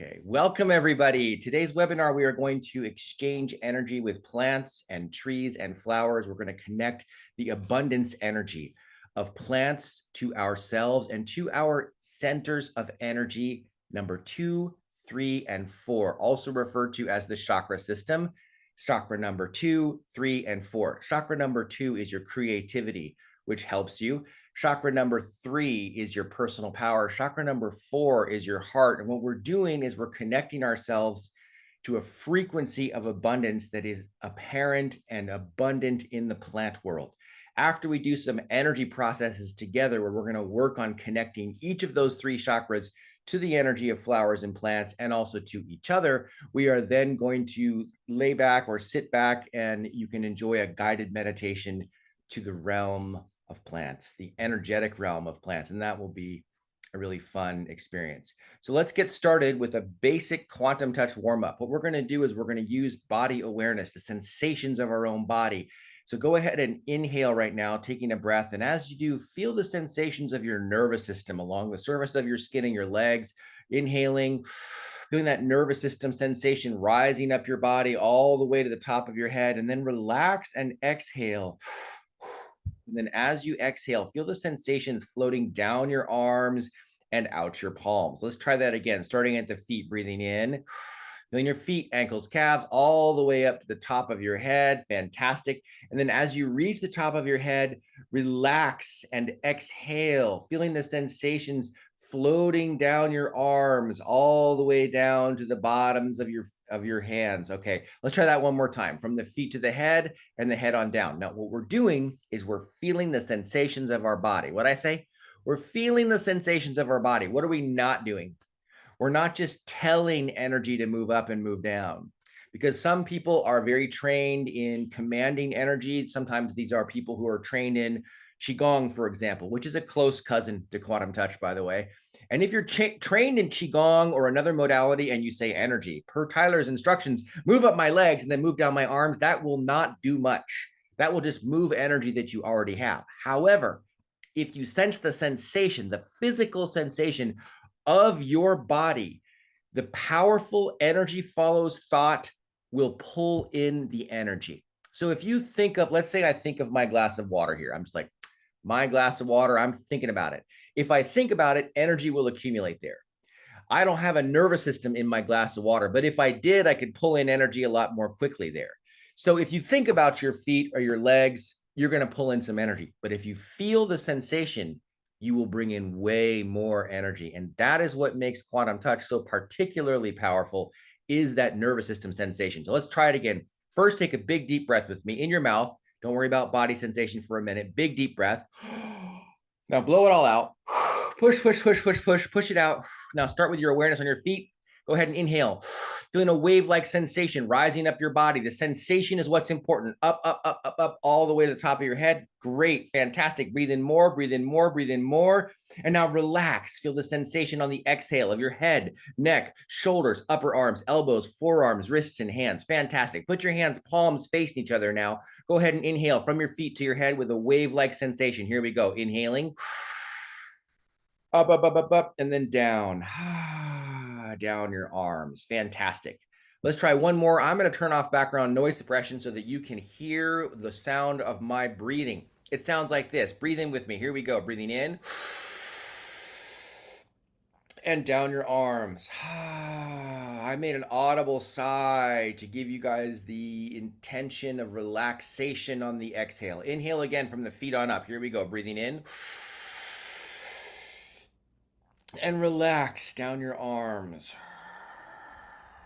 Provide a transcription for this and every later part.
Okay, welcome everybody. Today's webinar, we are going to exchange energy with plants and trees and flowers. We're going to connect the abundance energy of plants to ourselves and to our centers of energy, number 2, 3, and 4, also referred to as the chakra system. Chakra number 2, 3, and 4. Chakra number 2 is your creativity, which helps you. Chakra number 3 is your personal power. Chakra number 4 is your heart. And what we're doing is we're connecting ourselves to a frequency of abundance that is apparent and abundant in the plant world. After we do some energy processes together, where we're going to work on connecting each of those 3 chakras to the energy of flowers and plants and also to each other, we are then going to lay back or sit back and you can enjoy a guided meditation to the realm of plants, the energetic realm of plants, and that will be a really fun experience. So let's get started with a basic quantum touch warm-up. What we're going to do is we're going to use body awareness, the sensations of our own body. So go ahead and inhale right now, taking a breath, and as you do, feel the sensations of your nervous system along the surface of your skin and your legs. Inhaling, feeling that nervous system sensation rising up your body all the way to the top of your head, and then relax and exhale. And then as you exhale, feel the sensations floating down your arms and out your palms. Let's try that again, starting at the feet, breathing in, feeling your feet, ankles, calves, all the way up to the top of your head. Fantastic. And then as you reach the top of your head, relax and exhale, feeling the sensations floating down your arms all the way down to the bottoms of your hands. Okay, let's try that one more time, from the feet to the head and the head on down. Now, what we're doing is we're feeling the sensations of our body. What I say? We're feeling the sensations of our body. What are we not doing? We're not just telling energy to move up and move down, because some people are very trained in commanding energy. Sometimes these are people who are trained in Qigong, for example, which is a close cousin to quantum touch, by the way. And if you're trained in Qigong or another modality and you say energy, per Tyler's instructions, move up my legs and then move down my arms, that will not do much. That will just move energy that you already have. However, if you sense the sensation, the physical sensation of your body, the powerful energy follows thought will pull in the energy. So if you think of, let's say I think of my glass of water here. I'm just like, my glass of water, I'm thinking about it. If I think about it, energy will accumulate there. I don't have a nervous system in my glass of water, but if I did, I could pull in energy a lot more quickly there. So if you think about your feet or your legs, you're going to pull in some energy. But if you feel the sensation, you will bring in way more energy. And that is what makes quantum touch so particularly powerful, is that nervous system sensation. So let's try it again. First, take a big deep breath with me in your mouth. Don't worry about body sensation for a minute. Big deep breath. Now blow it all out. Push, push, push, push, push, push it out. Now start with your awareness on your feet. Go ahead and inhale, feeling a wave-like sensation rising up your body. The sensation is what's important. Up, up, up, up, up, all the way to the top of your head. Great, fantastic. Breathe in more, breathe in more, breathe in more. And now relax. Feel the sensation on the exhale of your head, neck, shoulders, upper arms, elbows, forearms, wrists, and hands. Fantastic. Put your hands, palms facing each other now. Go ahead and inhale from your feet to your head with a wave-like sensation. Here we go. Inhaling. Up, up, up, up, up, and then down. Down your arms. Fantastic. Let's try one more. I'm going to turn off background noise suppression so that you can hear the sound of my breathing. It sounds like this. Breathe in with me. Here we go. Breathing in. And down your arms. I made an audible sigh to give you guys the intention of relaxation on the exhale. Inhale again from the feet on up. Here we go. Breathing in. And relax down your arms.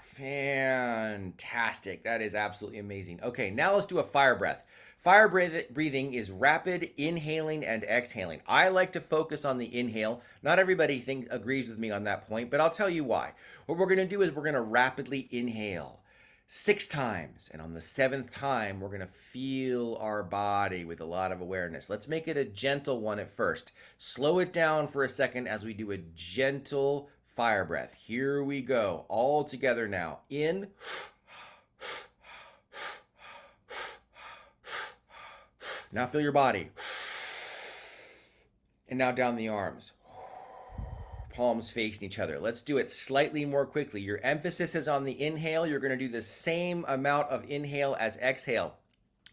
Fantastic. That is absolutely amazing. Okay, now let's do a fire breath. Fire breathing is rapid inhaling and exhaling. I like to focus on the inhale. Not everybody agrees with me on that point, but I'll tell you why. What we're going to do is we're going to rapidly inhale 6 times. And on the 7th time, we're going to feel our body with a lot of awareness. Let's make it a gentle one at first. Slow it down for a second as we do a gentle fire breath. Here we go. All together now. In. Now feel your body. And now down the arms. palms facing each other. Let's do it slightly more quickly. Your emphasis is on the inhale. You're going to do the same amount of inhale as exhale.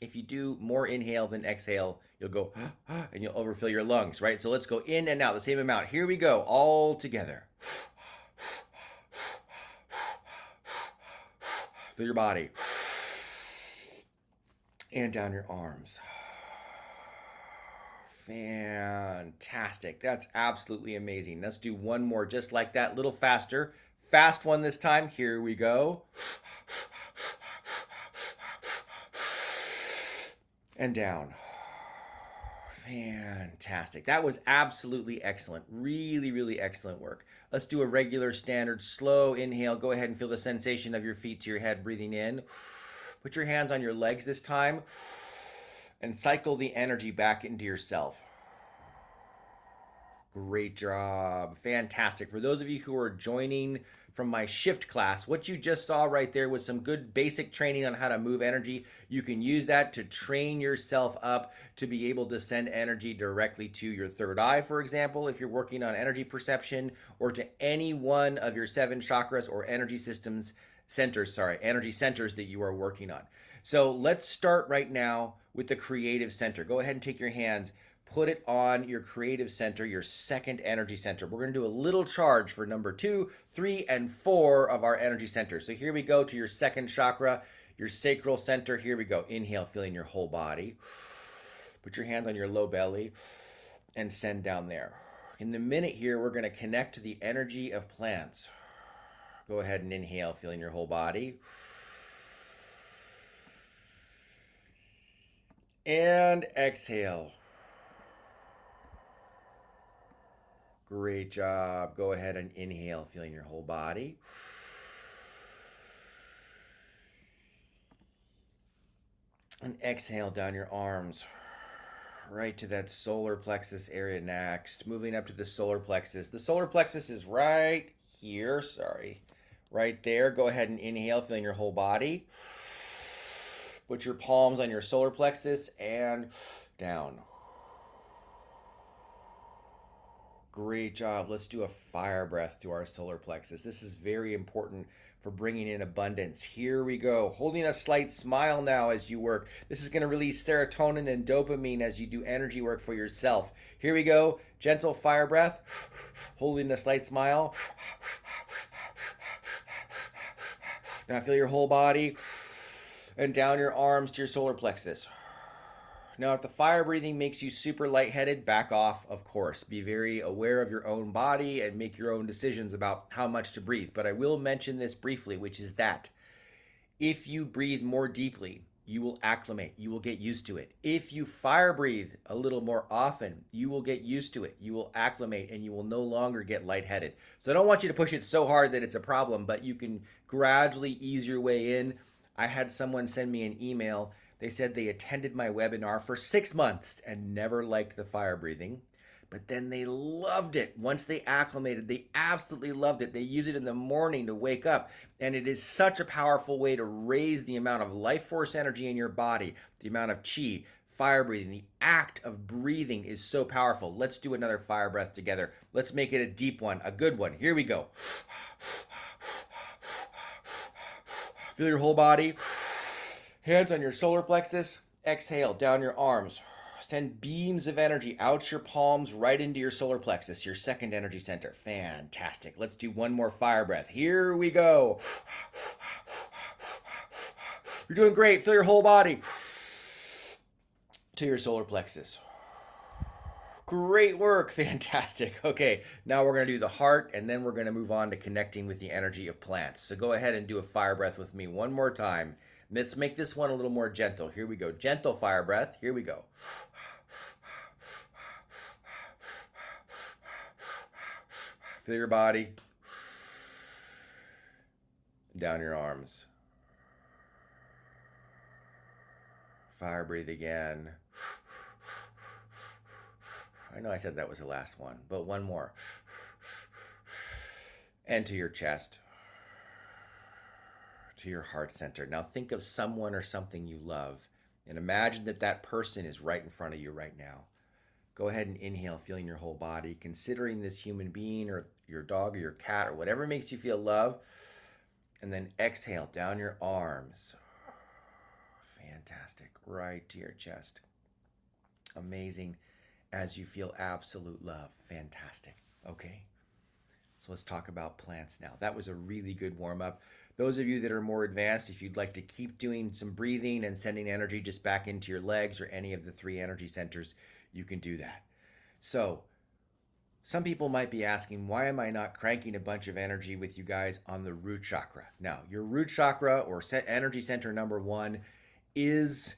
If you do more inhale than exhale, you'll go and you'll overfill your lungs, right? So let's go in and out the same amount. Here we go, all together. Fill your body. And down your arms. Fantastic. That's absolutely amazing. Let's do one more just like that, a little faster. Fast one this time. Here we go. And down. Fantastic. That was absolutely excellent. Really, really excellent work. Let's do a regular standard slow inhale. Go ahead and feel the sensation of your feet to your head, breathing in. Put your hands on your legs this time and cycle the energy back into yourself. Great job. Fantastic. For those of you who are joining from my shift class, what you just saw right there was some good basic training on how to move energy. You can use that to train yourself up to be able to send energy directly to your third eye, for example, if you're working on energy perception, or to any one of your 7 chakras or energy centers that you are working on. So let's start right now with the creative center. Go ahead and take your hands, put it on your creative center, your second energy center. We're going to do a little charge for number 2, 3, and 4 of our energy centers. So here we go to your second chakra, your sacral center. Here we go. Inhale, feeling your whole body. Put your hands on your low belly and send down there. In the minute here, we're going to connect to the energy of plants. Go ahead and inhale, feeling your whole body. And exhale. Great job. Go ahead and inhale, feeling your whole body. And exhale down your arms, right to that solar plexus area next. Moving up to the solar plexus. The solar plexus is right here, right there. Go ahead and inhale, feeling your whole body. Put your palms on your solar plexus and down. Great job. Let's do a fire breath to our solar plexus. This is very important for bringing in abundance. Here we go. Holding a slight smile now as you work. This is going to release serotonin and dopamine as you do energy work for yourself. Here we go. Gentle fire breath. Holding a slight smile. Now feel your whole body and down your arms to your solar plexus. Now, if the fire breathing makes you super lightheaded, back off, of course. Be very aware of your own body and make your own decisions about how much to breathe. But I will mention this briefly, which is that if you breathe more deeply, you will acclimate. You will get used to it. If you fire breathe a little more often, you will get used to it. You will acclimate and you will no longer get lightheaded. So I don't want you to push it so hard that it's a problem, but you can gradually ease your way in. I had someone send me an email. They said they attended my webinar for 6 months and never liked the fire breathing, but then they loved it. Once they acclimated, they absolutely loved it. They use it in the morning to wake up, and it is such a powerful way to raise the amount of life force energy in your body, the amount of chi, fire breathing. The act of breathing is so powerful. Let's do another fire breath together. Let's make it a deep one, a good one. Here we go. Feel your whole body. Hands on your solar plexus. Exhale down your arms. Send beams of energy out your palms right into your solar plexus, your second energy center. Fantastic. Let's do one more fire breath. Here we go. You're doing great. Feel your whole body to your solar plexus. Great work. Fantastic. Okay, now we're going to do the heart, and then we're going to move on to connecting with the energy of plants. So go ahead and do a fire breath with me one more time. Let's make this one a little more gentle. Here we go. Gentle fire breath. Here we go. Feel your body. Down your arms. Fire breathe again. I know I said that was the last one, but one more. And to your chest. To your heart center. Now think of someone or something you love and imagine that that person is right in front of you right now. Go ahead and inhale, feeling your whole body, considering this human being or your dog or your cat or whatever makes you feel love. And then exhale down your arms. Fantastic. Right to your chest. Amazing as you feel absolute love. Fantastic. Okay. So let's talk about plants now. That was a really good warm up. Those of you that are more advanced, if you'd like to keep doing some breathing and sending energy just back into your legs or any of the three energy centers, you can do that. So, some people might be asking, why am I not cranking a bunch of energy with you guys on the root chakra? Now, your root chakra or energy center number one is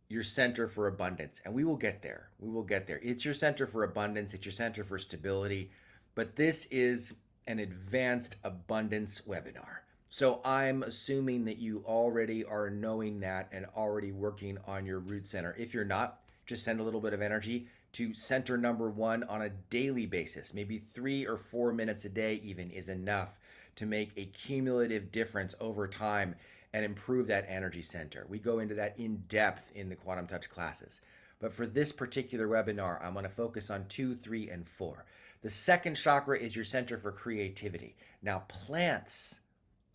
your center for abundance. And we will get there. We will get there. It's your center for abundance, it's your center for stability. But this is an advanced abundance webinar. So I'm assuming that you already are knowing that and already working on your root center. If you're not, just send a little bit of energy to center number one on a daily basis. Maybe 3 or 4 minutes a day even is enough to make a cumulative difference over time and improve that energy center. We go into that in depth in the Quantum Touch classes. But for this particular webinar, I'm going to focus on 2, 3, and 4. The second chakra is your center for creativity. Now, plants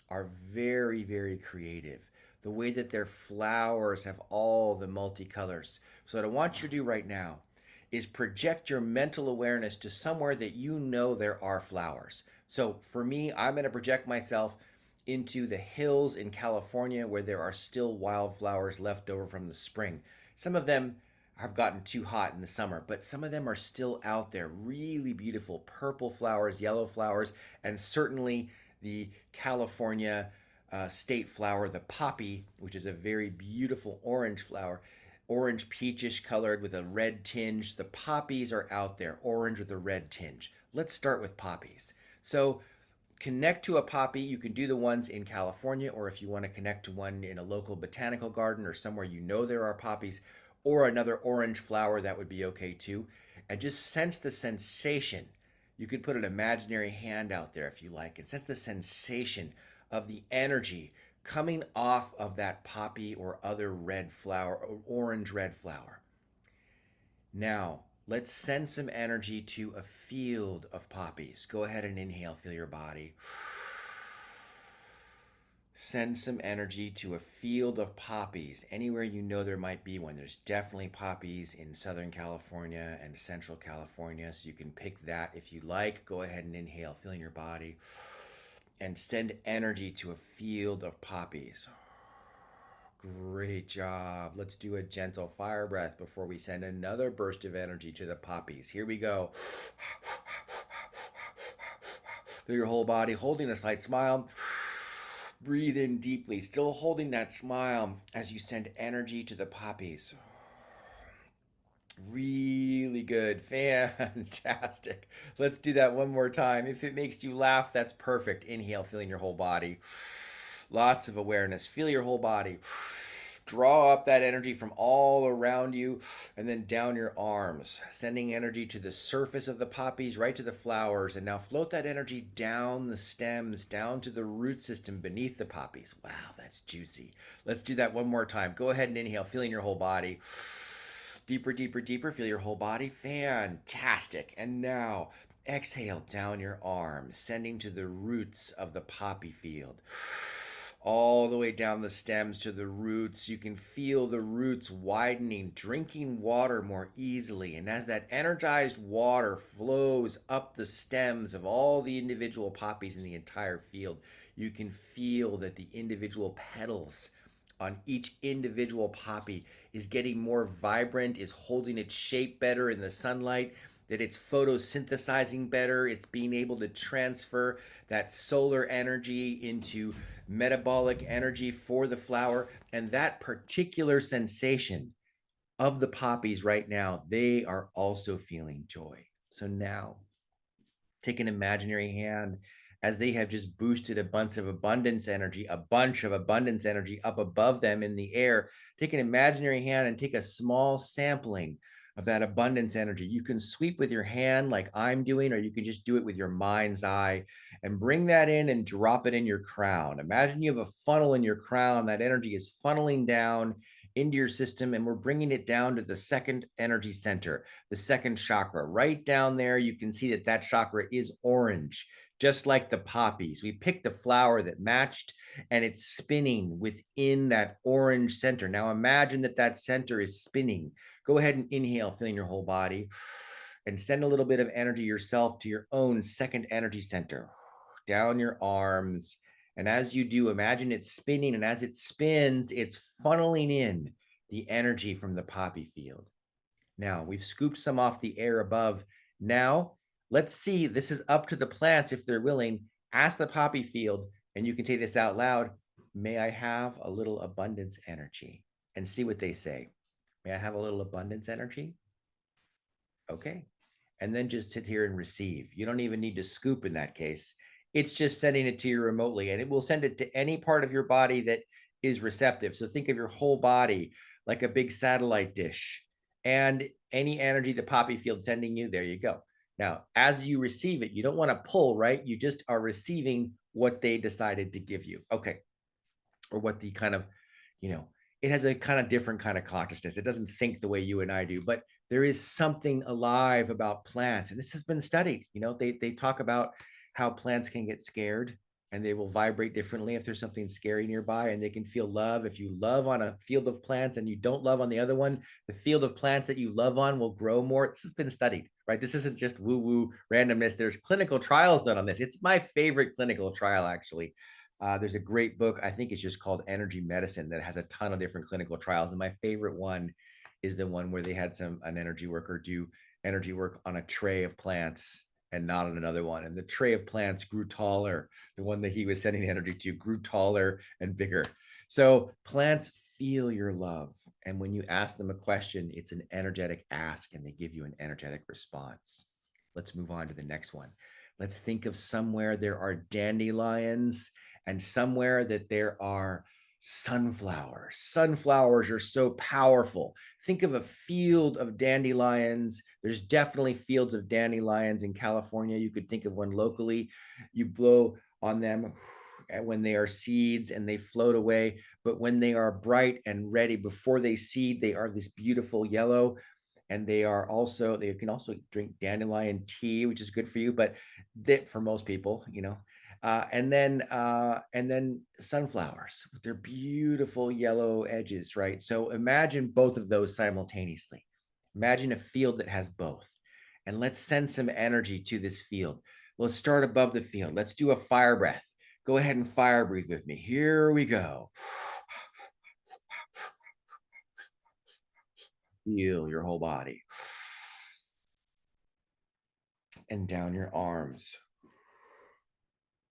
are very, very creative. The way that their flowers have all the multicolors. So what I want you to do right now is project your mental awareness to somewhere that you know there are flowers. So for me, I'm going to project myself into the hills in California where there are still wildflowers left over from the spring. Some of them have gotten too hot in the summer, but some of them are still out there. Really beautiful purple flowers, yellow flowers, and certainly the California state flower, the poppy, which is a very beautiful orange flower, orange peachish colored with a red tinge. The poppies are out there, orange with a red tinge. Let's start with poppies. So connect to a poppy. You can do the ones in California, or if you want to connect to one in a local botanical garden or somewhere you know there are poppies, or another orange flower, that would be okay too. And just sense the sensation. You could put an imaginary hand out there if you like, and sense the sensation of the energy coming off of that poppy or other red flower, or orange red flower. Now, let's send some energy to a field of poppies. Go ahead and inhale, feel your body. Send some energy to a field of poppies, anywhere you know there might be one. There's definitely poppies in Southern California and Central California, so you can pick that if you like. Go ahead and inhale, feeling your body, and send energy to a field of poppies. Great job. Let's do a gentle fire breath before we send another burst of energy to the poppies. Here we go. Through your whole body, holding a slight smile. Breathe in deeply, still holding that smile as you send energy to the poppies. Really good. Fantastic. Let's do that one more time. If it makes you laugh, that's perfect. Inhale, feeling your whole body. Lots of awareness. Feel your whole body. Draw up that energy from all around you and then down your arms, sending energy to the surface of the poppies, right to the flowers. And now float that energy down the stems, down to the root system beneath the poppies. Wow, that's juicy. Let's do that one more time. Go ahead and inhale, feeling your whole body. Deeper, deeper, deeper. Feel your whole body. Fantastic. And now exhale down your arms, sending to the roots of the poppy field. All the way down the stems to the roots. You can feel the roots widening, drinking water more easily. And as that energized water flows up the stems of all the individual poppies in the entire field, you can feel that the individual petals on each individual poppy is getting more vibrant, is holding its shape better in the sunlight, that it's photosynthesizing better, it's being able to transfer that solar energy into metabolic energy for the flower. And that particular sensation of the poppies right now, they are also feeling joy. So now take an imaginary hand as they have just boosted a bunch of abundance energy up above them in the air. Take an imaginary hand and take a small sampling of that abundance energy. You can sweep with your hand like I'm doing, or you can just do it with your mind's eye and bring that in and drop it in your crown. Imagine you have a funnel in your crown. That energy is funneling down into your system, and we're bringing it down to the second energy center, the second chakra. Right down there, you can see that that chakra is orange, just like the poppies. We picked a flower that matched, and it's spinning within that orange center. Now imagine that that center is spinning. Go ahead and inhale, feeling your whole body, and send a little bit of energy yourself to your own second energy center, down your arms. And as you do, imagine it spinning. And as it spins, it's funneling in the energy from the poppy field. Now, we've scooped some off the air above. Now, let's see. This is up to the plants if they're willing. Ask the poppy field, and you can say this out loud. May I have a little abundance energy? And see what they say. May I have a little abundance energy? Okay. And then just sit here and receive. You don't even need to scoop in that case. It's just sending it to you remotely, and it will send it to any part of your body that is receptive. So think of your whole body like a big satellite dish, and any energy the poppy field sending you, there you go. Now, as you receive it, you don't want to pull, right? You just are receiving what they decided to give you. Okay. Or what the kind of, you know, it has a kind of different kind of consciousness. It doesn't think the way you and I do, but there is something alive about plants. And this has been studied. You know, they talk about how plants can get scared and they will vibrate differently if there's something scary nearby, and they can feel love. If you love on a field of plants and you don't love on the other one, the field of plants that you love on will grow more. This has been studied, right? This isn't just woo-woo randomness. There's clinical trials done on this. It's my favorite clinical trial, actually. There's a great book, I think it's just called Energy Medicine, that has a ton of different clinical trials. And my favorite one is the one where they had an energy worker do energy work on a tray of plants and not on another one. And the tray of plants grew taller. The one that he was sending energy to grew taller and bigger. So plants feel your love. And when you ask them a question, it's an energetic ask, and they give you an energetic response. Let's move on to the next one. Let's think of somewhere there are dandelions, and somewhere that there are sunflowers. Sunflowers are so powerful. Think of a field of dandelions. There's definitely fields of dandelions in California. You could think of one locally. You blow on them when they are seeds and they float away. But when they are bright and ready, before they seed, they are this beautiful yellow. And they can also drink dandelion tea, which is good for you, but that for most people, you know. And then sunflowers with their beautiful yellow edges, right? So imagine both of those simultaneously. Imagine a field that has both. And let's send some energy to this field. Let's start above the field. Let's do a fire breath. Go ahead and fire breathe with me. Here we go. Feel your whole body. And down your arms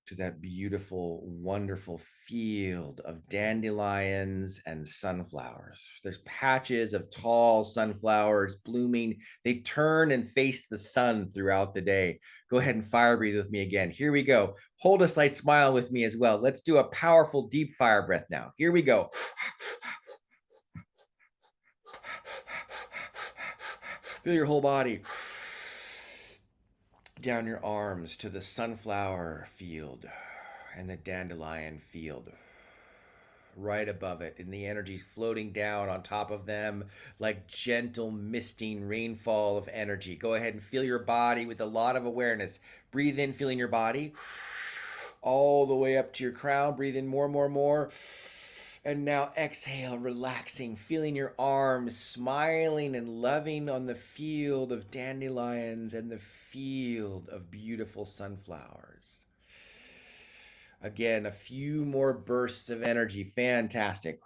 to that beautiful, wonderful field of dandelions and sunflowers. There's patches of tall sunflowers blooming. They turn and face the sun throughout the day. Go ahead and fire breathe with me again. Here we go. Hold a slight smile with me as well. Let's do a powerful, deep fire breath now. Here we go. Feel your whole body. Down your arms to the sunflower field and the dandelion field. Right above it, and the energy's floating down on top of them like gentle misting rainfall of energy. Go ahead and feel your body with a lot of awareness. Breathe in, feeling your body all the way up to your crown. Breathe in more. And now exhale, relaxing, feeling your arms, smiling and loving on the field of dandelions and the field of beautiful sunflowers. Again, a few more bursts of energy. Fantastic.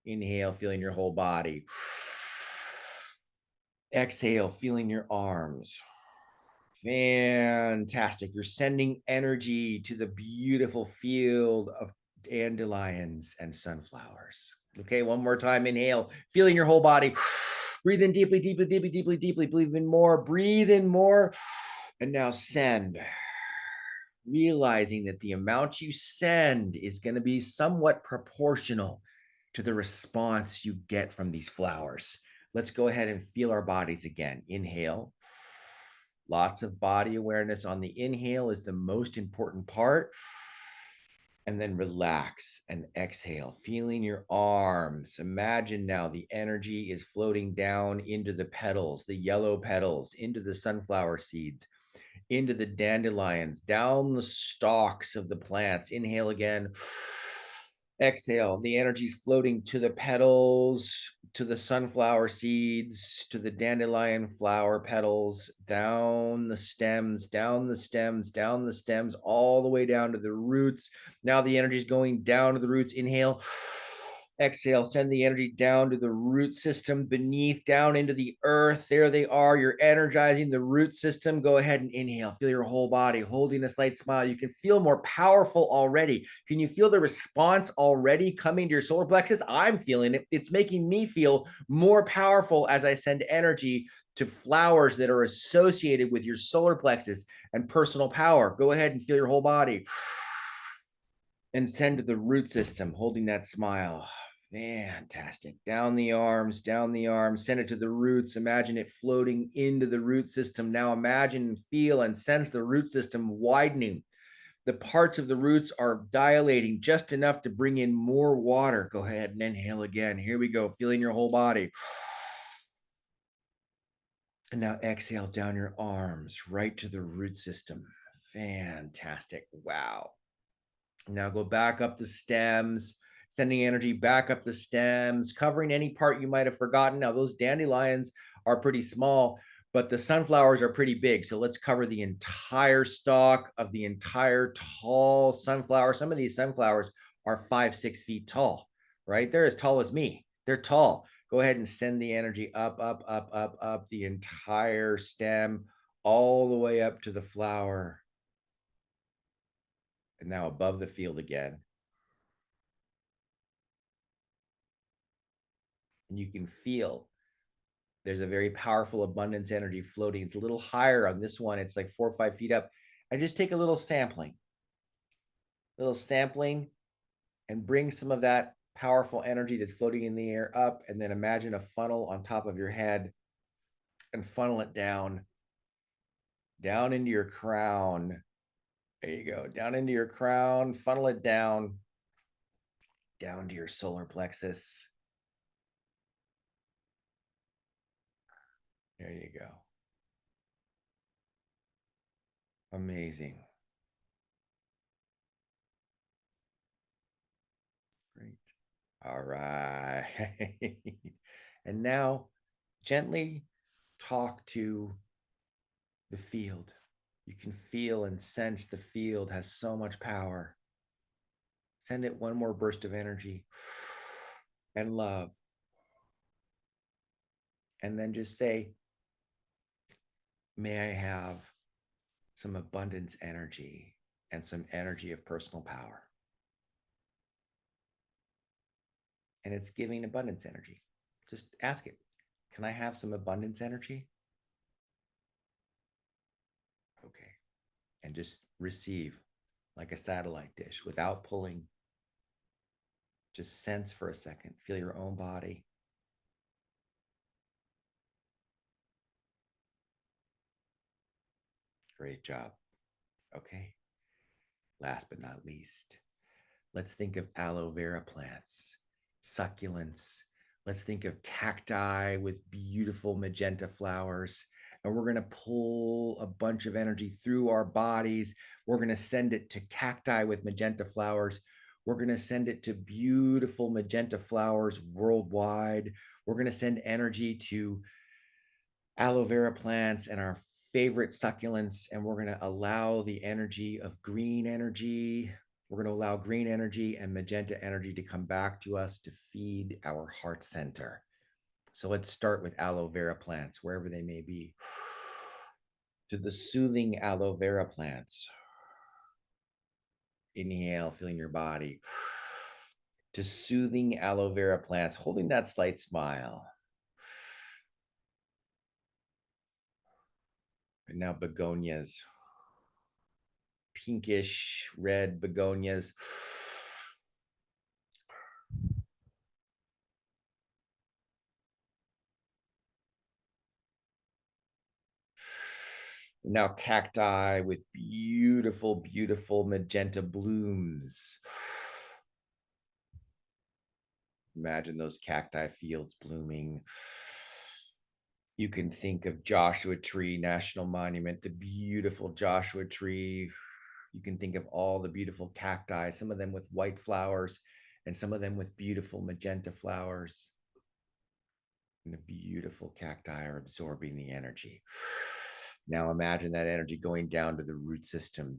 Inhale, feeling your whole body. Exhale, feeling your arms. Fantastic. You're sending energy to the beautiful field of dandelions and sunflowers. Okay, one more time. Inhale, feeling your whole body. Breathe in deeply. Breathe in more. And now send. Realizing that the amount you send is going to be somewhat proportional to the response you get from these flowers. Let's go ahead and feel our bodies again. Inhale. Lots of body awareness on the inhale is the most important part. And then relax and exhale, feeling your arms. Imagine now the energy is floating down into the petals, the yellow petals, into the sunflower seeds, into the dandelions, down the stalks of the plants. Inhale again. Exhale. The energy's floating to the petals, to the sunflower seeds, to the dandelion flower petals, down the stems, down the stems, down the stems, all the way down to the roots. Now the energy is going down to the roots. Inhale. Exhale, send the energy down to the root system beneath, down into the earth. There they are. You're energizing the root system. Go ahead and inhale. Feel your whole body holding a slight smile. You can feel more powerful already. Can you feel the response already coming to your solar plexus? I'm feeling it. It's making me feel more powerful as I send energy to flowers that are associated with your solar plexus and personal power. Go ahead and feel your whole body and send to the root system, holding that smile. Fantastic. Down the arms, send it to the roots. Imagine it floating into the root system. Now imagine and feel and sense the root system widening. The parts of the roots are dilating just enough to bring in more water. Go ahead and inhale again. Here we go, feeling your whole body. And now exhale down your arms, right to the root system. Fantastic. Wow. Now go back up the stems, sending energy back up the stems, covering any part you might have forgotten. Now, those dandelions are pretty small, but the sunflowers are pretty big. So let's cover the entire stalk of the entire tall sunflower. Some of these sunflowers are 5-6 feet tall, right? They're as tall as me. They're tall. Go ahead and send the energy up, up, up, up, up the entire stem, all the way up to the flower. And now above the field again. And you can feel there's a very powerful abundance energy floating. It's a little higher on this one. It's like 4 or 5 feet up. And just take a little sampling and bring some of that powerful energy that's floating in the air up. And then imagine a funnel on top of your head and funnel it down into your crown. There you go. Down into your crown, funnel it down to your solar plexus. There you go. Amazing. Great. All right. And now gently talk to the field. You can feel and sense the field has so much power. Send it one more burst of energy and love. And then just say, may I have some abundance energy and some energy of personal power. And it's giving abundance energy. Just ask it, can I have some abundance energy? Okay. And just receive like a satellite dish without pulling. Just sense for a second, feel your own body. Great job. Okay. Last but not least, let's think of aloe vera plants, succulents. Let's think of cacti with beautiful magenta flowers. And we're going to pull a bunch of energy through our bodies. We're going to send it to cacti with magenta flowers. We're going to send it to beautiful magenta flowers worldwide. We're going to send energy to aloe vera plants and our favorite succulents. And we're going to allow the energy of green energy. We're going to allow green energy and magenta energy to come back to us to feed our heart center. So let's start with aloe vera plants, wherever they may be. To the soothing aloe vera plants. Inhale, feeling your body. To soothing aloe vera plants, holding that slight smile. And now begonias. Pinkish red begonias. Now cacti with beautiful, beautiful magenta blooms. Imagine those cacti fields blooming. You can think of Joshua Tree National Monument, the beautiful Joshua Tree. You can think of all the beautiful cacti, some of them with white flowers and some of them with beautiful magenta flowers. And the beautiful cacti are absorbing the energy. Now imagine that energy going down to the root system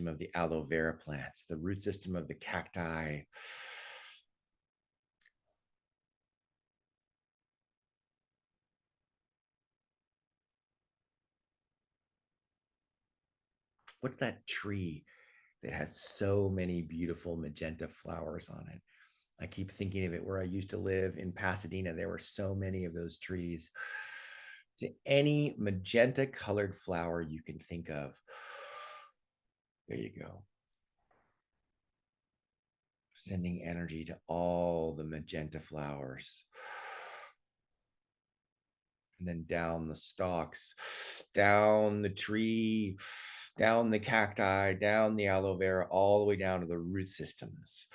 of the aloe vera plants, the root system of the cacti. What's that tree that has so many beautiful magenta flowers on it? I keep thinking of it where I used to live in Pasadena. There were so many of those trees. To any magenta colored flower you can think of. There you go. Sending energy to all the magenta flowers. And then down the stalks, down the tree, down the cacti, down the aloe vera, all the way down to the root systems.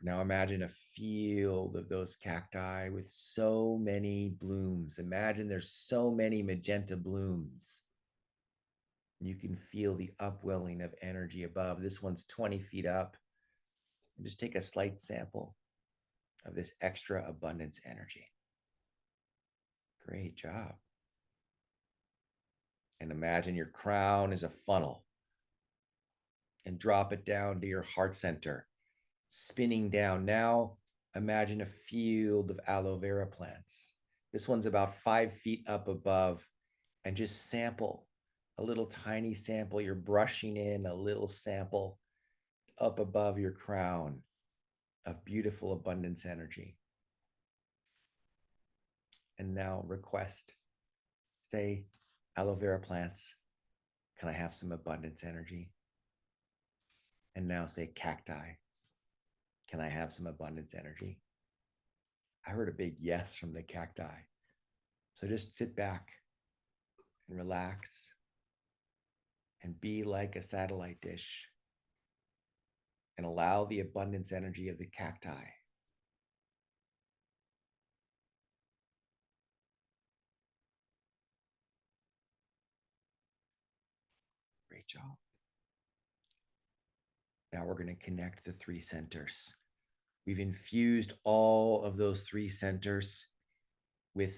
Now imagine a field of those cacti with so many blooms. Imagine there's so many magenta blooms. You can feel the upwelling of energy above. This one's 20 feet up. And just take a slight sample of this extra abundance energy. Great job. And imagine your crown is a funnel and drop it down to your heart center, spinning down. Now imagine a field of aloe vera plants. This one's about 5 feet up above, and just sample a little tiny sample. You're brushing in a little sample up above your crown of beautiful abundance energy. And now request, say, aloe vera plants, can I have some abundance energy? And now say, cacti, can I have some abundance energy? I heard a big yes from the cacti. So just sit back and relax and be like a satellite dish and allow the abundance energy of the cacti. Great job. Now we're going to connect the three centers. We've infused all of those three centers with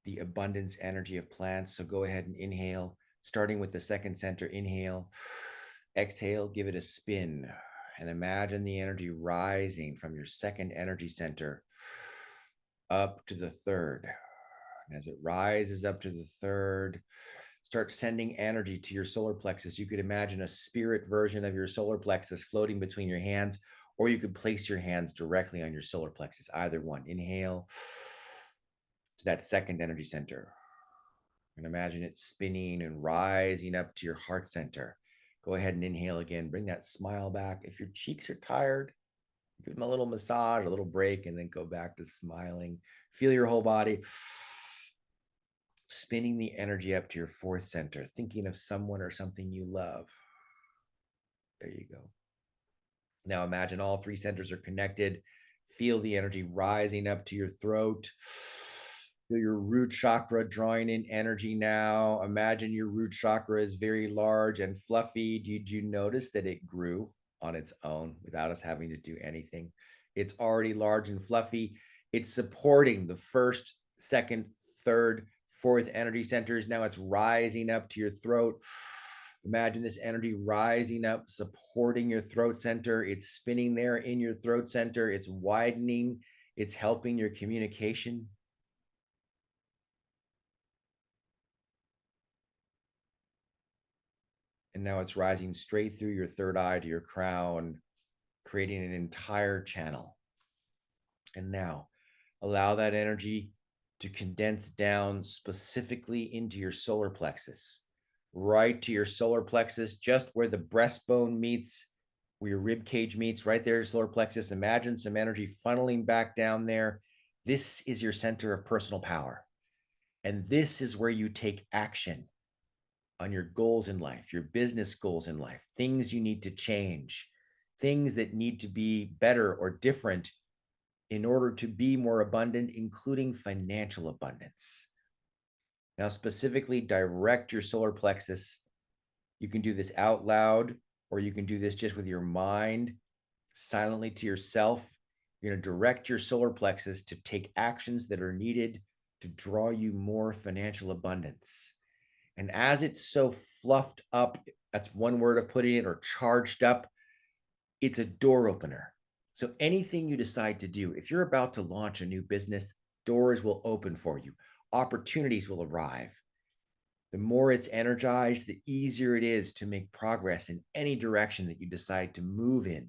the abundance energy of plants. So go ahead and inhale, starting with the second center. Inhale, exhale, give it a spin, and imagine the energy rising from your second energy center up to the third. And as it rises up to the third, start sending energy to your solar plexus. You could imagine a spirit version of your solar plexus floating between your hands, or you could place your hands directly on your solar plexus, either one. Inhale to that second energy center. And imagine it spinning and rising up to your heart center. Go ahead and inhale again. Bring that smile back. If your cheeks are tired, give them a little massage, a little break, and then go back to smiling. Feel your whole body. Spinning the energy up to your fourth center, thinking of someone or something you love. There you go. Now imagine all three centers are connected. Feel the energy rising up to your throat. Feel your root chakra drawing in energy now. Imagine your root chakra is very large and fluffy. Did you notice that it grew on its own without us having to do anything? It's already large and fluffy. It's supporting the first, second, third, fourth energy centers. Now it's rising up to your throat. Imagine this energy rising up, supporting your throat center. It's spinning there in your throat center. It's widening. It's helping your communication. And now it's rising straight through your third eye to your crown, creating an entire channel. And now allow that energy to condense down specifically into your solar plexus, right to your solar plexus, just where the breastbone meets, where your rib cage meets, right there, solar plexus. Imagine some energy funneling back down there. This is your center of personal power. And this is where you take action on your goals in life, your business goals in life, things you need to change, things that need to be better or different in order to be more abundant, including financial abundance. Now, specifically, direct your solar plexus. You can do this out loud, or you can do this just with your mind, silently to yourself. You're going to direct your solar plexus to take actions that are needed to draw you more financial abundance. And as it's so fluffed up, that's one word of putting it, or charged up, it's a door opener. So anything you decide to do, if you're about to launch a new business, doors will open for you, opportunities will arrive. The more it's energized, the easier it is to make progress in any direction that you decide to move in.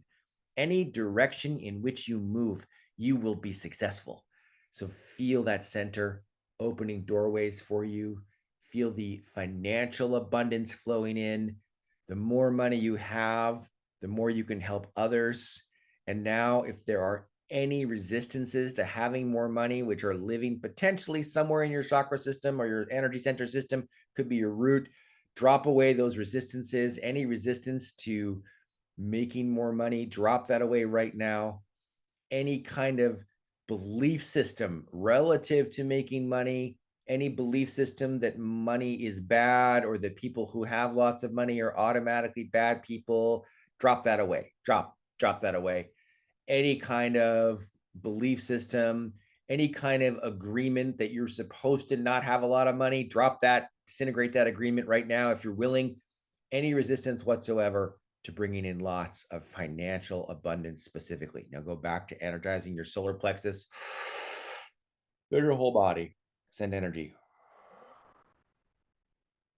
Any direction in which you move, you will be successful. So feel that center opening doorways for you. Feel the financial abundance flowing in. The more money you have, the more you can help others. And now, if there are any resistances to having more money, which are living potentially somewhere in your chakra system or your energy center system, could be your root, drop away those resistances. Any resistance to making more money, drop that away right now. Any kind of belief system relative to making money, any belief system that money is bad or that people who have lots of money are automatically bad people, drop that away. Drop that away. Any kind of belief system, any kind of agreement that you're supposed to not have a lot of money, drop that, disintegrate that agreement right now if you're willing. Any resistance whatsoever to bringing in lots of financial abundance specifically. Now go back to energizing your solar plexus, fill your whole body, send energy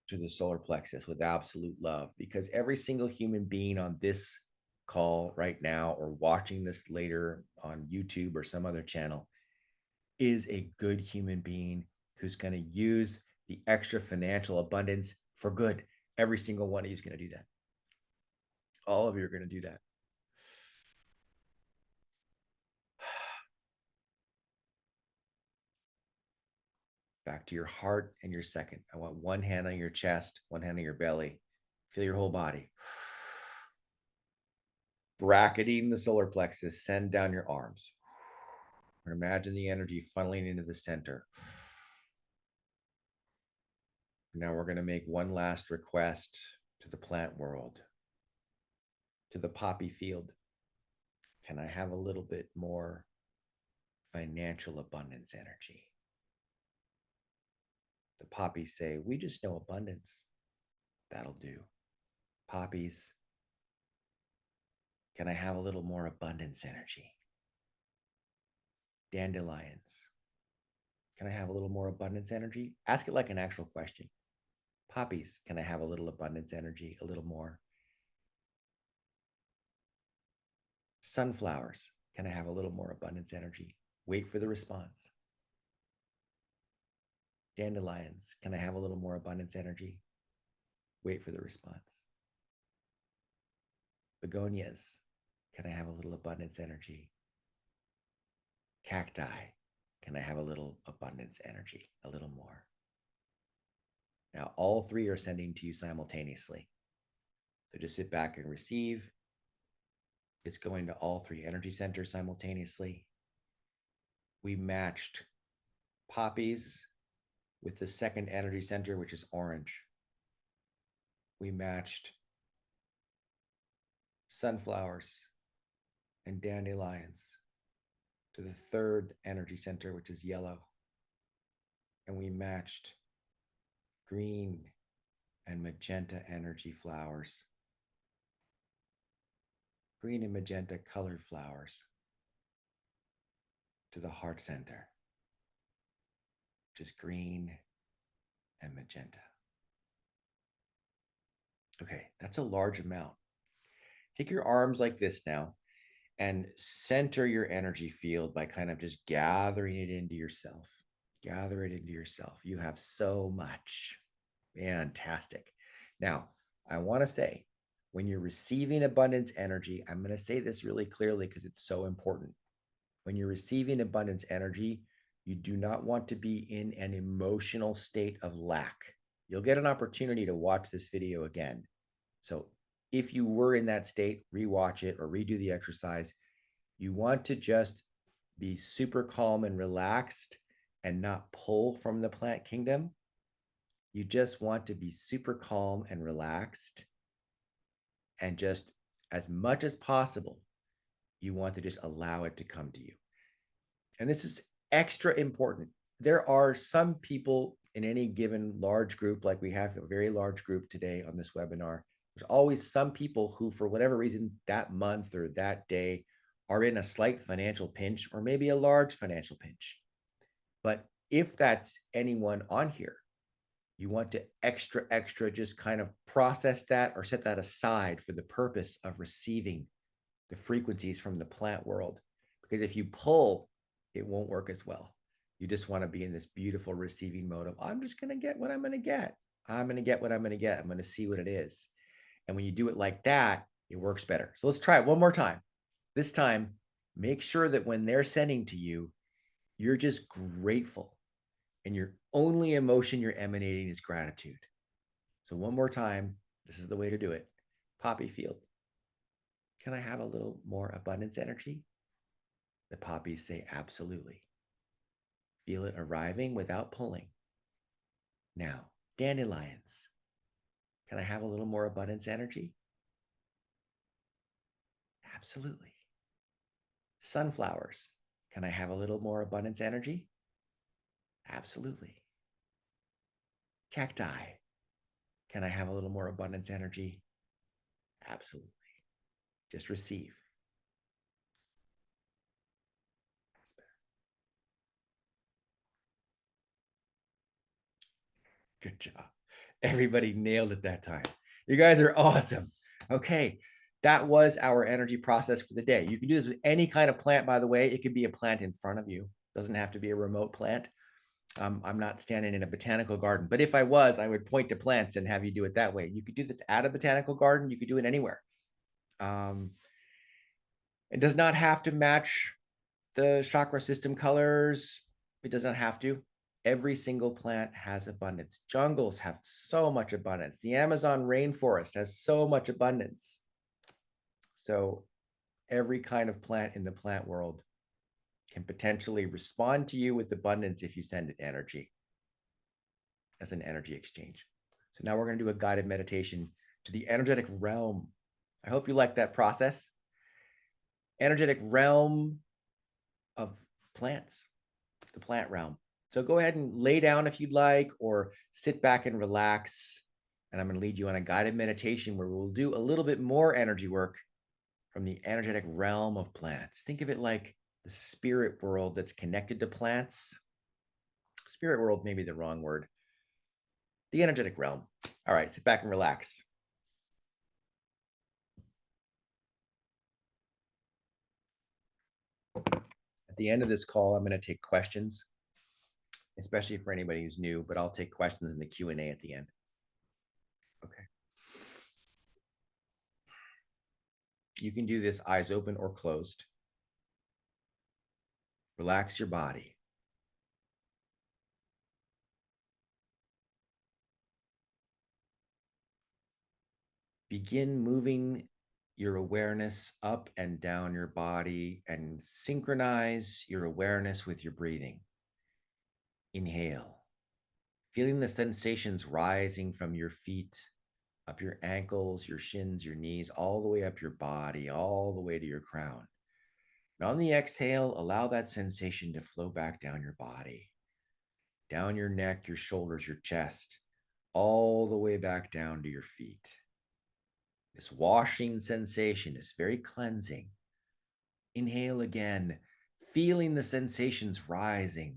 to the solar plexus with absolute love, because every single human being on this call right now or watching this later on YouTube or some other channel is a good human being who's going to use the extra financial abundance for good. Every single one of you is going to do that. All of you are going to do that. Back to your heart and your second. I want one hand on your chest, one hand on your belly. Feel your whole body. Bracketing the solar plexus, send down your arms. Imagine the energy funneling into the center. Now we're going to make one last request to the plant world, to the poppy field. Can I have a little bit more financial abundance energy? The poppies say, we just know abundance. That'll do. Poppies, can I have a little more abundance energy? Dandelions, can I have a little more abundance energy? Ask it like an actual question. Poppies, can I have a little abundance energy, a little more? Sunflowers, can I have a little more abundance energy? Wait for the response. Dandelions, can I have a little more abundance energy? Wait for the response. Begonias, can I have a little abundance energy? Cacti, can I have a little abundance energy, a little more? Now, all three are sending to you simultaneously. So just sit back and receive. It's going to all three energy centers simultaneously. We matched poppies with the second energy center, which is orange. We matched sunflowers and dandelions to the third energy center, which is yellow. And we matched green and magenta energy flowers, green and magenta colored flowers, to the heart center, which is green and magenta. Okay, that's a large amount. Take your arms like this now and center your energy field by kind of just gathering it into yourself. Gather it into yourself. You have so much. Fantastic. Now, I want to say, when you're receiving abundance energy, I'm going to say this really clearly because it's so important. When you're receiving abundance energy, you do not want to be in an emotional state of lack. you'll get an opportunity to watch this video again. So if you were in that state, rewatch it or redo the exercise. You want to just be super calm and relaxed and not pull from the plant kingdom. You just want to be super calm and relaxed, and just as much as possible, you want to just allow it to come to you. And this is extra important. There are some people in any given large group, like we have a very large group today on this webinar. There's always some people who, for whatever reason, that month or that day, are in a slight financial pinch or maybe a large financial pinch. But if that's anyone on here, you want to extra just kind of process that or set that aside for the purpose of receiving the frequencies from the plant world. Because if you pull, it won't work as well. You just want to be in this beautiful receiving mode of, I'm just going to get what I'm going to get. I'm going to get what I'm going to get. I'm going to see what it is. And when you do it like that, it works better. So let's try it one more time. This time, make sure that when they're sending to you, you're just grateful. And your only emotion you're emanating is gratitude. So one more time, this is the way to do it. Poppy field. Can I have a little more abundance energy? The poppies say absolutely. Feel it arriving without pulling. Now, dandelions. Can I have a little more abundance energy? Absolutely. Sunflowers. Can I have a little more abundance energy? Absolutely. Cacti. Can I have a little more abundance energy? Absolutely. Just receive. Good job. Everybody nailed it that time. You guys are awesome. Okay. That was our energy process for the day. You can do this with any kind of plant, by the way. It could be a plant in front of you. It doesn't have to be a remote plant. I'm not standing in a botanical garden, but if I was, I would point to plants and have you do it that way. You could do this at a botanical garden. You could do it anywhere. It does not have to match the chakra system colors. It does not have to. Every single plant has abundance. Jungles have so much abundance. The Amazon rainforest has so much abundance. So every kind of plant in the plant world can potentially respond to you with abundance if you send it energy as an energy exchange. So now we're going to do a guided meditation to the energetic realm. I hope you like that process. Energetic realm of plants, the plant realm. So go ahead and lay down if you'd like, or sit back and relax. And I'm going to lead you on a guided meditation where we'll do a little bit more energy work from the energetic realm of plants. Think of it like the spirit world that's connected to plants. Spirit world may be the wrong word. The energetic realm. All right, sit back and relax. At the end of this call, I'm going to take questions, especially for anybody who's new, but I'll take questions in the Q&A at the end. Okay. You can do this eyes open or closed. Relax your body. Begin moving your awareness up and down your body and synchronize your awareness with your breathing. Inhale, feeling the sensations rising from your feet, up your ankles, your shins, your knees, all the way up your body, all the way to your crown. And on the exhale, allow that sensation to flow back down your body, down your neck, your shoulders, your chest, all the way back down to your feet. This washing sensation is very cleansing. Inhale again, feeling the sensations rising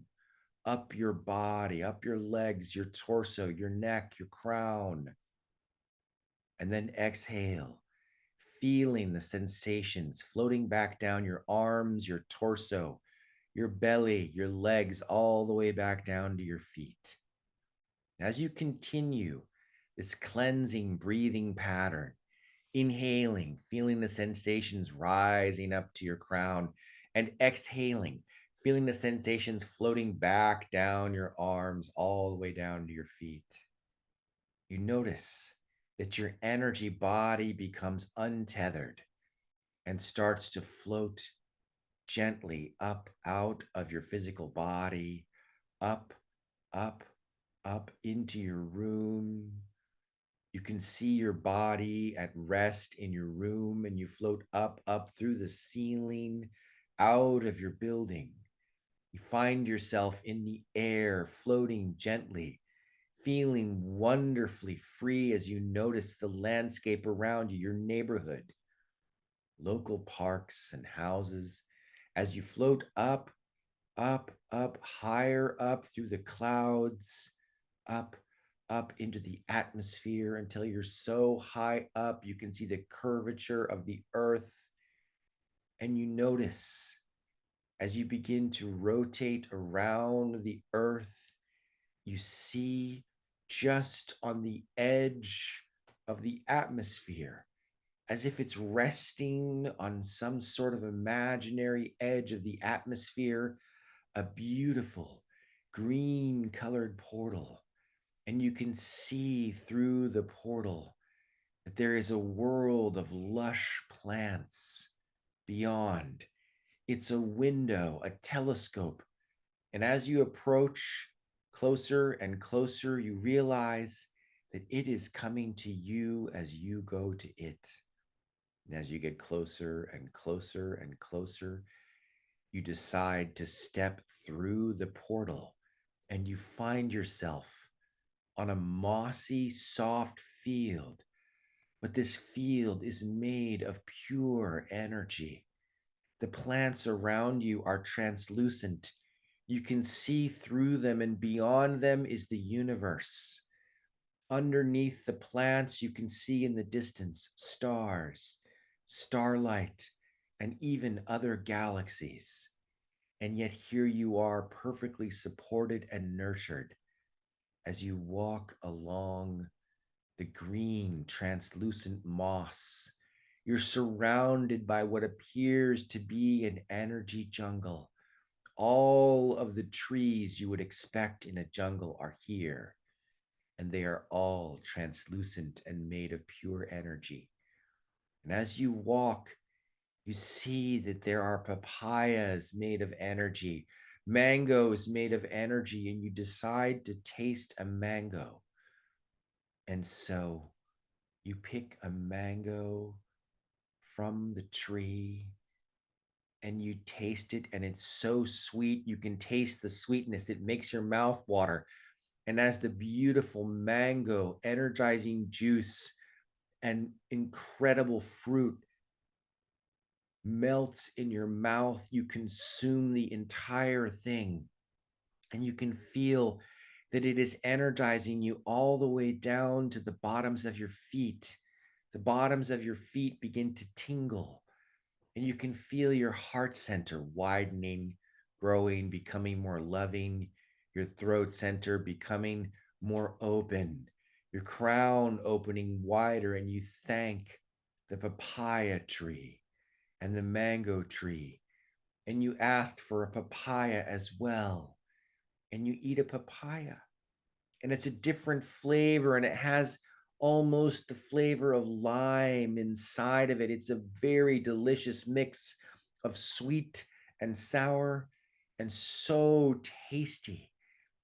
up your body, up your legs, your torso, your neck, your crown. And then exhale, feeling the sensations floating back down your arms, your torso, your belly, your legs, all the way back down to your feet. As you continue this cleansing breathing pattern, inhaling, feeling the sensations rising up to your crown, and exhaling, feeling the sensations floating back down your arms all the way down to your feet. You notice that your energy body becomes untethered and starts to float gently up out of your physical body, up, up, up into your room. You can see your body at rest in your room, and you float up, up through the ceiling, out of your building. You find yourself in the air, floating gently, feeling wonderfully free as you notice the landscape around you, your neighborhood, local parks and houses. As you float up, up, up, higher up through the clouds, up, up into the atmosphere until you're so high up you can see the curvature of the earth. And you notice as you begin to rotate around the earth, you see just on the edge of the atmosphere, as if it's resting on some sort of imaginary edge of the atmosphere, a beautiful green colored portal. And you can see through the portal that there is a world of lush plants beyond. It's a window, a telescope. And as you approach closer and closer, you realize that it is coming to you as you go to it. And as you get closer and closer and closer, you decide to step through the portal and you find yourself on a mossy, soft field. But this field is made of pure energy. The plants around you are translucent. You can see through them, and beyond them is the universe. Underneath the plants, you can see in the distance stars, starlight, and even other galaxies. And yet, here you are, perfectly supported and nurtured as you walk along the green, translucent moss. You're surrounded by what appears to be an energy jungle. All of the trees you would expect in a jungle are here, and they are all translucent and made of pure energy. And as you walk, you see that there are papayas made of energy, mangoes made of energy, and you decide to taste a mango. And so you pick a mango from the tree and you taste it, and it's so sweet. You can taste the sweetness, it makes your mouth water. And as the beautiful mango, energizing juice, and incredible fruit melts in your mouth, you consume the entire thing. And you can feel that it is energizing you all the way down to the bottoms of your feet. The bottoms of your feet begin to tingle, and you can feel your heart center widening, growing, becoming more loving, your throat center becoming more open, your crown opening wider, and you thank the papaya tree and the mango tree, and you ask for a papaya as well, and you eat a papaya, and it's a different flavor, and it has almost the flavor of lime inside of it. It's a very delicious mix of sweet and sour and so tasty.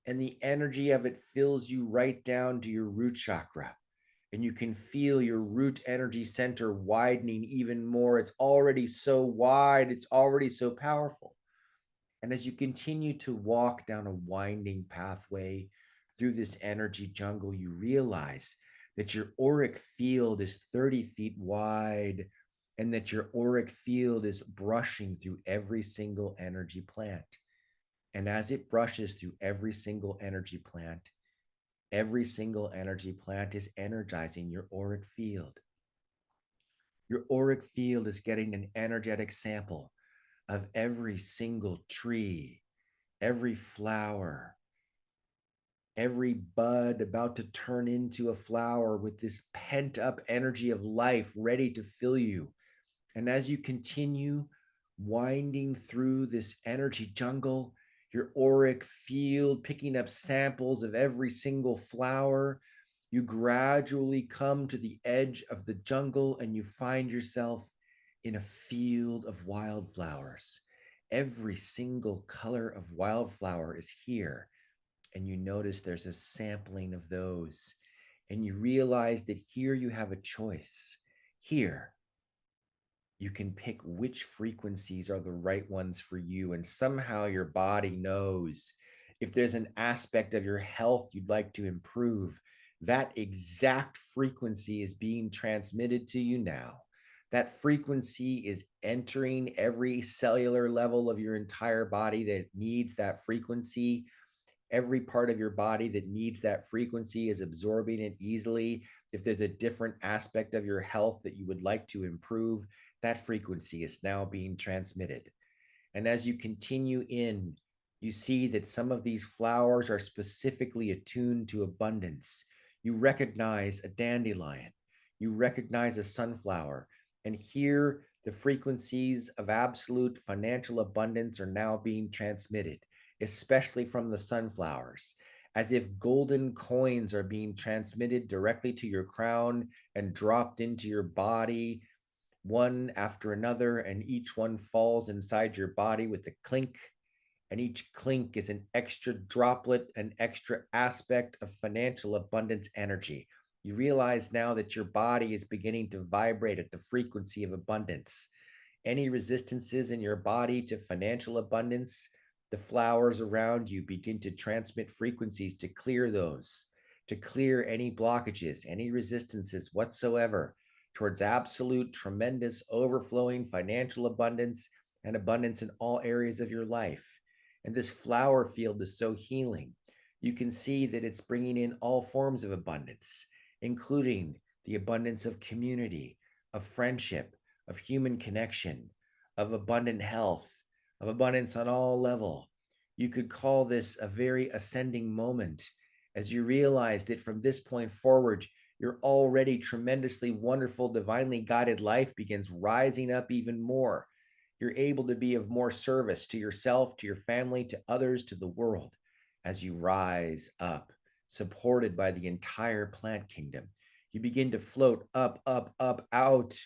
And the energy of it fills you right down to your root chakra. And you can feel your root energy center widening even more. It's already so wide, it's already so powerful. And as you continue to walk down a winding pathway through this energy jungle, you realize that your auric field is 30 feet wide and that your auric field is brushing through every single energy plant. And as it brushes through every single energy plant is energizing your auric field. Your auric field is getting an energetic sample of every single tree, every flower, every bud about to turn into a flower with this pent up energy of life ready to fill you. And as you continue winding through this energy jungle, your auric field picking up samples of every single flower, You gradually come to the edge of the jungle and you find yourself in a field of wildflowers. Every single color of wildflower is here. And you notice there's a sampling of those. And you realize that here you have a choice. Here, you can pick which frequencies are the right ones for you. And somehow your body knows if there's an aspect of your health you'd like to improve, that exact frequency is being transmitted to you now. That frequency is entering every cellular level of your entire body that needs that frequency. Every part of your body that needs that frequency is absorbing it easily. If there's a different aspect of your health that you would like to improve, that frequency is now being transmitted. And as you continue in, you see that some of these flowers are specifically attuned to abundance. You recognize a dandelion, you recognize a sunflower, and here the frequencies of absolute financial abundance are now being transmitted, especially from the sunflowers, as if golden coins are being transmitted directly to your crown and dropped into your body one after another, and each one falls inside your body with a clink. And each clink is an extra droplet, an extra aspect of financial abundance energy. You realize now that your body is beginning to vibrate at the frequency of abundance. Any resistances in your body to financial abundance, the flowers around you begin to transmit frequencies to clear those, to clear any blockages, any resistances whatsoever towards absolute, tremendous, overflowing financial abundance and abundance in all areas of your life. And this flower field is so healing. You can see that it's bringing in all forms of abundance, including the abundance of community, of friendship, of human connection, of abundant health, of abundance on all level. You could call this a very ascending moment as you realize that from this point forward, your already tremendously wonderful, divinely guided life begins rising up even more. You're able to be of more service to yourself, to your family, to others, to the world as you rise up, supported by the entire plant kingdom. You begin to float up, up, up, out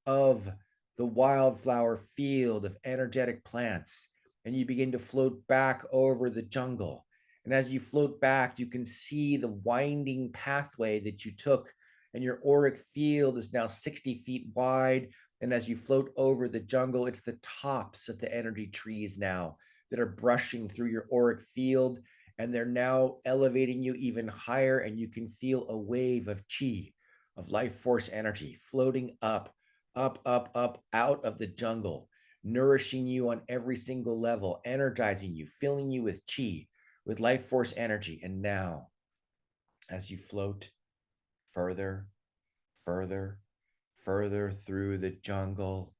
of the wildflower field of energetic plants, and you begin to float back over the jungle. And as you float back, you can see the winding pathway that you took, and your auric field is now 60 feet wide. And as you float over the jungle, it's the tops of the energy trees now that are brushing through your auric field, and they're now elevating you even higher. And you can feel a wave of chi, of life force energy floating up, up, up, up out of the jungle, nourishing you on every single level, energizing you, filling you with chi, with life force energy. And now, as you float further, further, further through the jungle,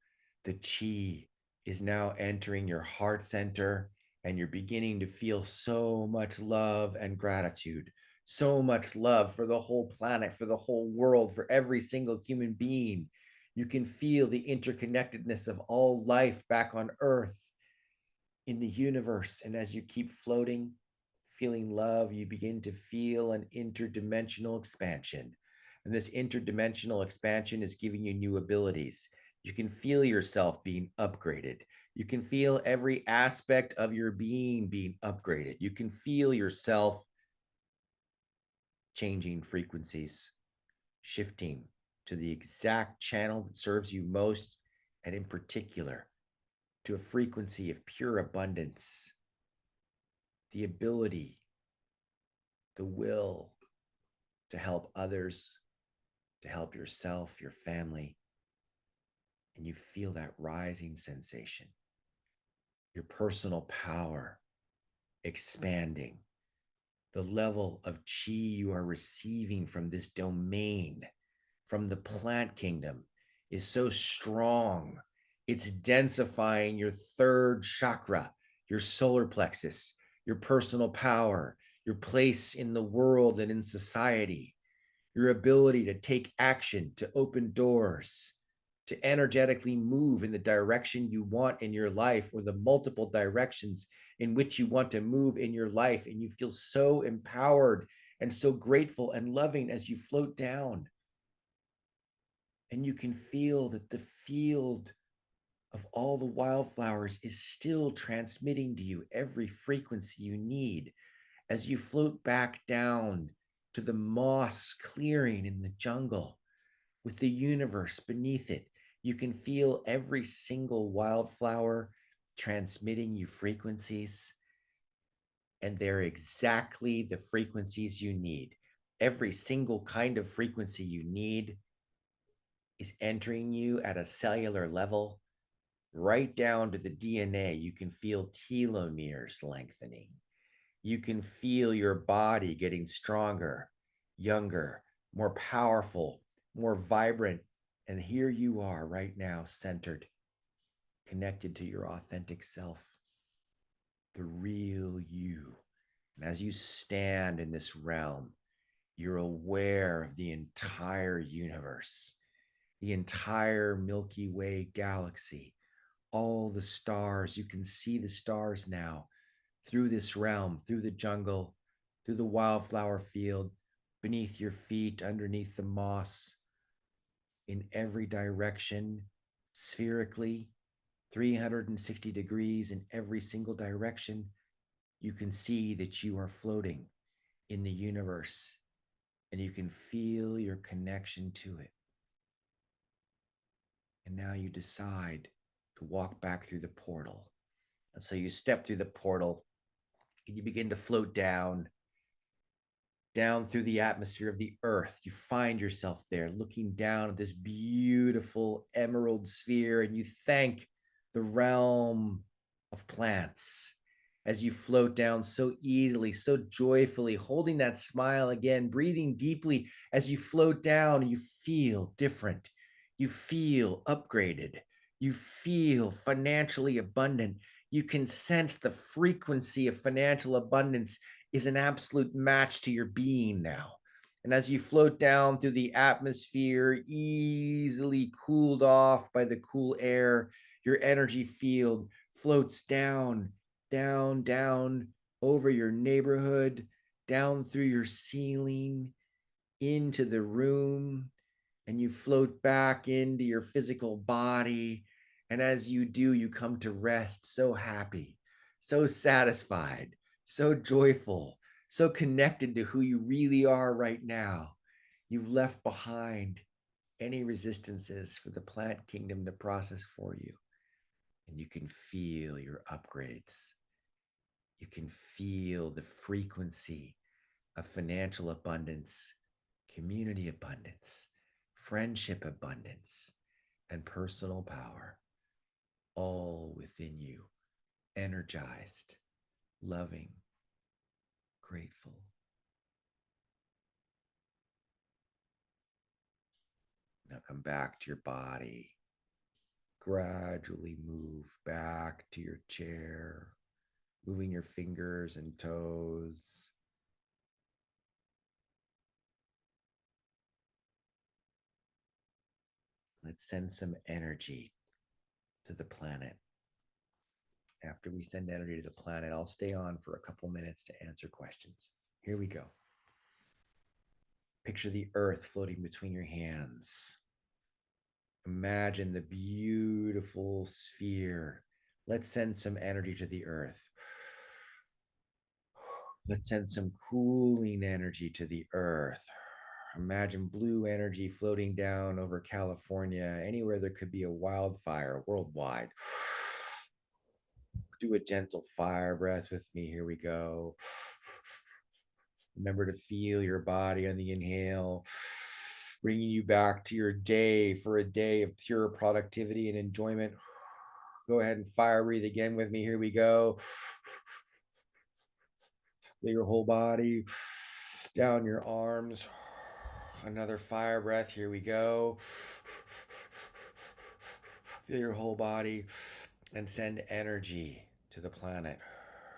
the chi is now entering your heart center, and you're beginning to feel so much love and gratitude, so much love for the whole planet, for the whole world, for every single human being. You can feel the interconnectedness of all life back on Earth, in the universe. And as you keep floating, feeling love, you begin to feel an interdimensional expansion. And this interdimensional expansion is giving you new abilities. You can feel yourself being upgraded. You can feel every aspect of your being being upgraded. You can feel yourself changing frequencies, shifting to the exact channel that serves you most, and in particular, to a frequency of pure abundance, the ability, the will to help others, to help yourself, your family. And you feel that rising sensation, your personal power expanding, the level of chi you are receiving from this domain, from the plant kingdom, is so strong. It's densifying your third chakra, your solar plexus, your personal power, your place in the world and in society, your ability to take action, to open doors, to energetically move in the direction you want in your life, or the multiple directions in which you want to move in your life. And you feel so empowered and so grateful and loving as you float down. And you can feel that the field of all the wildflowers is still transmitting to you every frequency you need as you float back down to the moss clearing in the jungle with the universe beneath it. You can feel every single wildflower transmitting you frequencies, and they're exactly the frequencies you need. Every single kind of frequency you need is entering you at a cellular level, right down to the DNA. You can feel telomeres lengthening. You can feel your body getting stronger, younger, more powerful, more vibrant. And here you are right now, centered, connected to your authentic self, the real you. And as you stand in this realm, you're aware of the entire universe, the entire Milky Way galaxy, all the stars. You can see the stars now through this realm, through the jungle, through the wildflower field, beneath your feet, underneath the moss, in every direction, spherically, 360 degrees in every single direction. You can see that you are floating in the universe, and you can feel your connection to it. And now you decide to walk back through the portal. And so you step through the portal and you begin to float down through the atmosphere of the earth. You find yourself there looking down at this beautiful emerald sphere, and you thank the realm of plants as you float down so easily, so joyfully, holding that smile again, breathing deeply as you float down. And you feel different. You feel upgraded. You feel financially abundant. You can sense the frequency of financial abundance is an absolute match to your being now. And as you float down through the atmosphere, easily cooled off by the cool air, your energy field floats down, down, down over your neighborhood, down through your ceiling, into the room, and you float back into your physical body. And as you do, you come to rest so happy, so satisfied, so joyful, so connected to who you really are right now. You've left behind any resistances for the plant kingdom to process for you. And you can feel your upgrades. You can feel the frequency of financial abundance, community abundance, friendship abundance, and personal power, all within you, energized, loving, grateful. Now come back to your body. Gradually move back to your chair, moving your fingers and toes. Let's send some energy to the planet. After we send energy to the planet, I'll stay on for a couple minutes to answer questions. Here we go. Picture the earth floating between your hands. Imagine the beautiful sphere. Let's send some energy to the earth. Let's send some cooling energy to the earth. Imagine blue energy floating down over California, anywhere there could be a wildfire worldwide. Do a gentle fire breath with me. Here we go. Remember to feel your body on the inhale, bringing you back to your day for a day of pure productivity and enjoyment. Go ahead and fire breathe again with me. Here we go. Feel your whole body down your arms. Another fire breath. Here we go. Feel your whole body and send energy to the planet.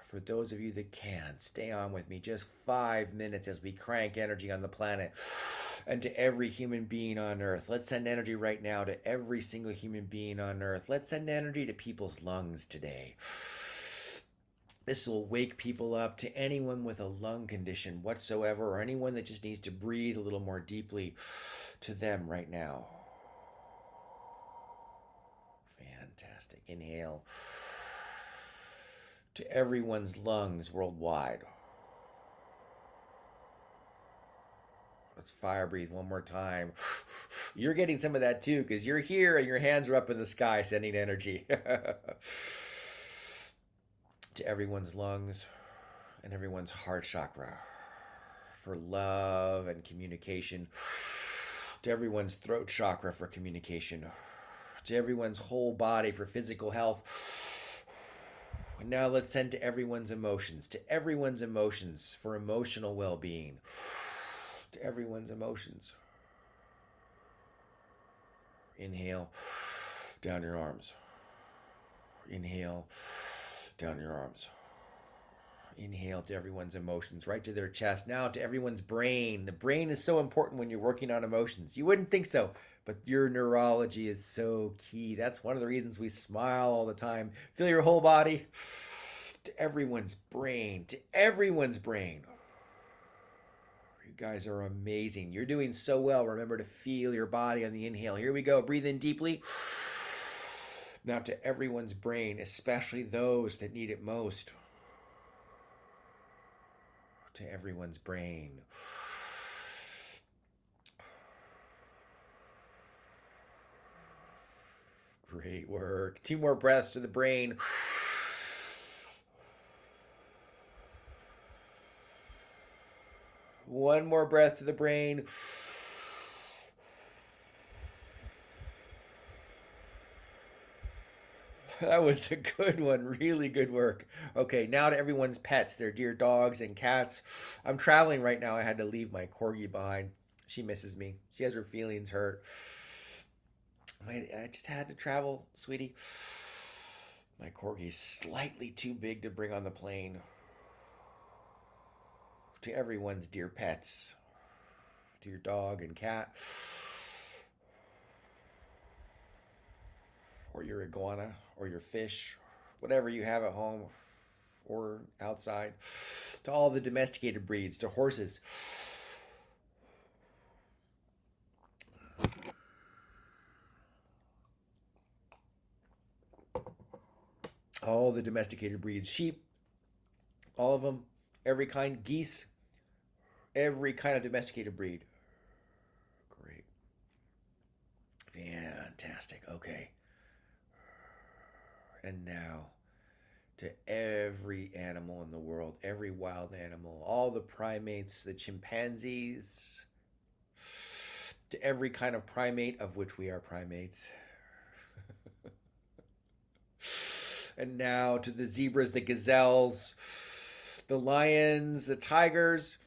For those of you that can, stay on with me just 5 minutes as we crank energy on the planet and to every human being on earth. Let's send energy right now to every single human being on earth. Let's send energy to people's lungs today. This will wake people up. To anyone with a lung condition whatsoever, or anyone that just needs to breathe a little more deeply, to them right now. Fantastic. Inhale. To everyone's lungs worldwide. Let's fire breathe one more time. You're getting some of that too, because you're here and your hands are up in the sky sending energy. To everyone's lungs and everyone's heart chakra for love and communication. To everyone's throat chakra for communication. To everyone's whole body for physical health. And now let's send to everyone's emotions. To everyone's emotions for emotional well-being. To everyone's emotions. Inhale, down your arms. Inhale, down your arms. Inhale to everyone's emotions, right to their chest. Now to everyone's brain. The brain is so important when you're working on emotions. You wouldn't think so, but your neurology is so key. That's one of the reasons we smile all the time. Feel your whole body. To everyone's brain. To everyone's brain. You guys are amazing. You're doing so well. Remember to feel your body on the inhale. Here we go. Breathe in deeply. Now to everyone's brain, especially those that need it most. To everyone's brain. Great work. 2 more breaths to the brain. One more breath to the brain. That was a good one. Really good work. Okay, now to everyone's pets, their dear dogs and cats. I'm traveling right now. I had to leave my corgi behind. She misses me. She has her feelings hurt. I just had to travel, sweetie. My corgi's slightly too big to bring on the plane. To everyone's dear pets, to your dog and cat, or your iguana, or your fish, whatever you have at home or outside. To all the domesticated breeds, to horses. All the domesticated breeds, sheep, all of them, every kind, geese, every kind of domesticated breed. Great. Fantastic. Okay. And now to every animal in the world, every wild animal, all the primates, the chimpanzees, to every kind of primate of which we are primates. And now to the zebras, the gazelles, the lions, the tigers,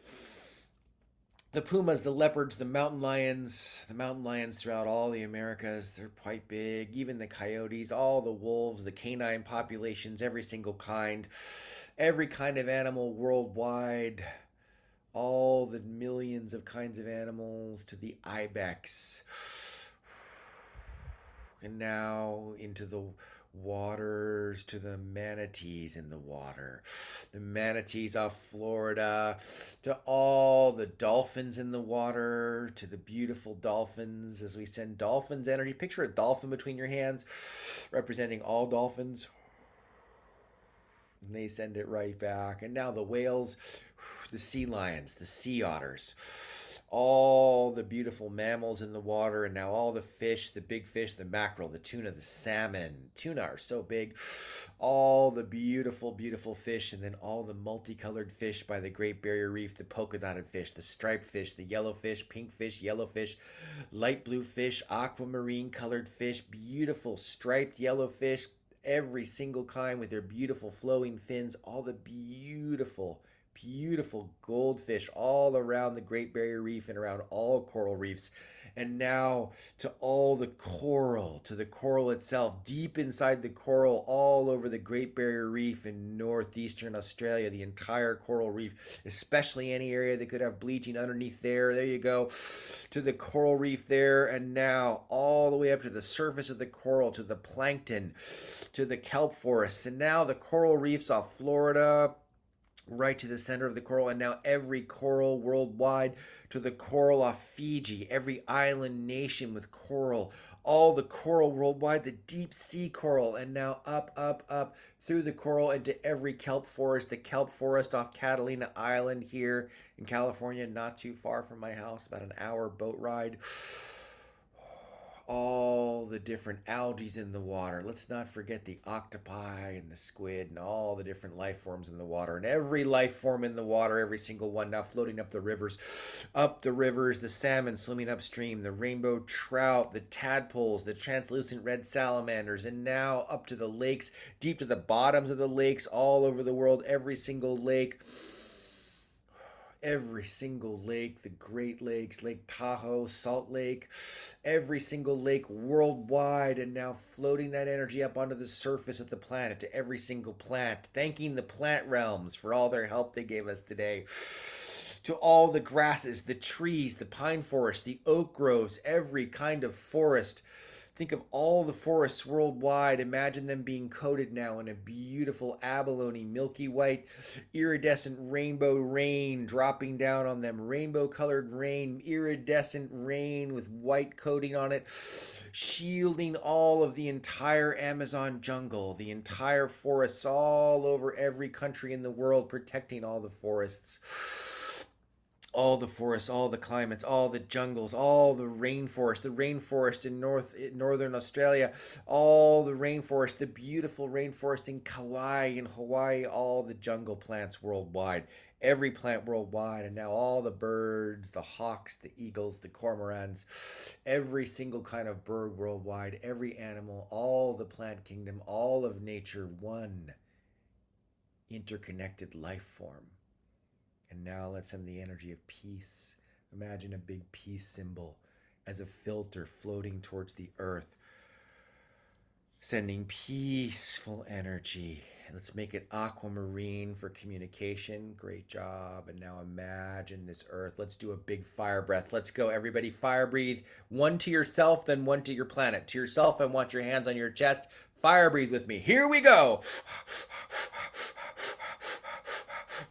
the pumas, the leopards, the mountain lions throughout all the Americas, they're quite big. Even the coyotes, all the wolves, the canine populations, every single kind, every kind of animal worldwide, all the millions of kinds of animals, to the ibex. And now into the waters, to the manatees in the water, the manatees off Florida, to all the dolphins in the water, to the beautiful dolphins as we send dolphins energy. Picture a dolphin between your hands representing all dolphins, and they send it right back. And now the whales, the sea lions, the sea otters, all the beautiful mammals in the water, and now all the fish, the big fish, the mackerel, the tuna, the salmon. Tuna are so big. All the beautiful, beautiful fish, and then all the multicolored fish by the Great Barrier Reef, the polka dotted fish, the striped fish, the yellow fish, pink fish, yellow fish, light blue fish, aquamarine colored fish, beautiful striped yellow fish, every single kind with their beautiful flowing fins, all the beautiful goldfish all around the Great Barrier Reef and around all coral reefs. And now to all the coral, to the coral itself, deep inside the coral, all over the Great Barrier Reef in northeastern Australia, the entire coral reef, especially any area that could have bleaching underneath there. There you go. To the coral reef there, and now all the way up to the surface of the coral, to the plankton, to the kelp forests, and now the coral reefs off Florida, right to the center of the coral, and now every coral worldwide, to the coral off Fiji, every island nation with coral, all the coral worldwide, the deep sea coral, and now up, up, up through the coral into every kelp forest, the kelp forest off Catalina Island here in California, not too far from my house, about an hour boat ride. All the different algae in the water. Let's not forget the octopi and the squid and all the different life forms in the water. And every life form in the water, every single one now floating up the rivers, the salmon swimming upstream, the rainbow trout, the tadpoles, the translucent red salamanders, and now up to the lakes, deep to the bottoms of the lakes, all over the world, every single lake. Every single lake, the Great Lakes, Lake Tahoe, Salt Lake, every single lake worldwide, and now floating that energy up onto the surface of the planet to every single plant, thanking the plant realms for all their help they gave us today. To all the grasses, the trees, the pine forest, the oak groves, every kind of forest. Think of all the forests worldwide. Imagine them being coated now in a beautiful abalone, milky white, iridescent rainbow rain dropping down on them. Rainbow colored rain, iridescent rain with white coating on it, shielding all of the entire Amazon jungle, the entire forests all over every country in the world, protecting all the forests. All the forests, all the climates, all the jungles, all the rainforest in northern Australia, all the rainforest, the beautiful rainforest in Kauai in Hawaii, all the jungle plants worldwide, every plant worldwide, and now all the birds, the hawks, the eagles, the cormorants, every single kind of bird worldwide, every animal, all the plant kingdom, all of nature, one interconnected life form. And now let's send the energy of peace. Imagine a big peace symbol as a filter floating towards the earth, sending peaceful energy. Let's make it aquamarine for communication. Great job. And now imagine this earth. Let's do a big fire breath. Let's go, everybody. Fire breathe. One to yourself, then one to your planet. To yourself, I want your hands on your chest. Fire breathe with me. Here we go.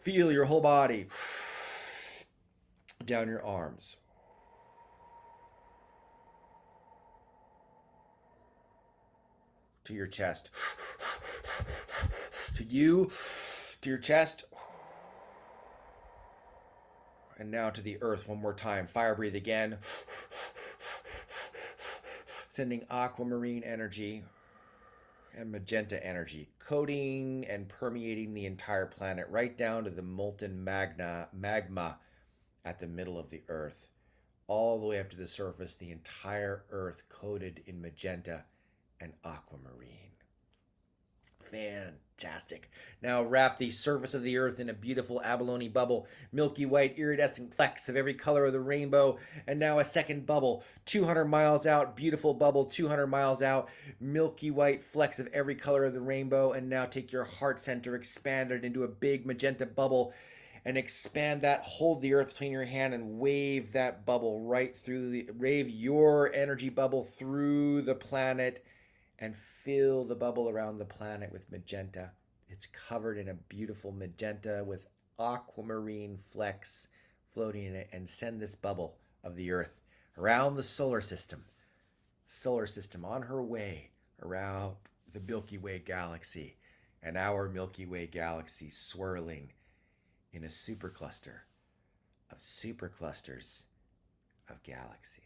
Feel your whole body down your arms. To your chest. To you, to your chest. And now to the earth one more time. Fire breathe again. Sending aquamarine energy and magenta energy, coating and permeating the entire planet right down to the molten magma at the middle of the earth, all the way up to the surface, the entire earth coated in magenta and aquamarine. Fantastic. Now wrap the surface of the earth in a beautiful abalone bubble, milky white iridescent flecks of every color of the rainbow, and now a second bubble, 200 miles out, beautiful bubble, 200 miles out, milky white flecks of every color of the rainbow, and now take your heart center, expand it into a big magenta bubble, and expand that, hold the earth between your hand and wave that bubble right through wave your energy bubble through the planet and fill the bubble around the planet with magenta. It's covered in a beautiful magenta with aquamarine flecks floating in it, and send this bubble of the earth around the solar system on her way around the Milky Way galaxy, and our Milky Way galaxy swirling in a supercluster of superclusters of galaxies.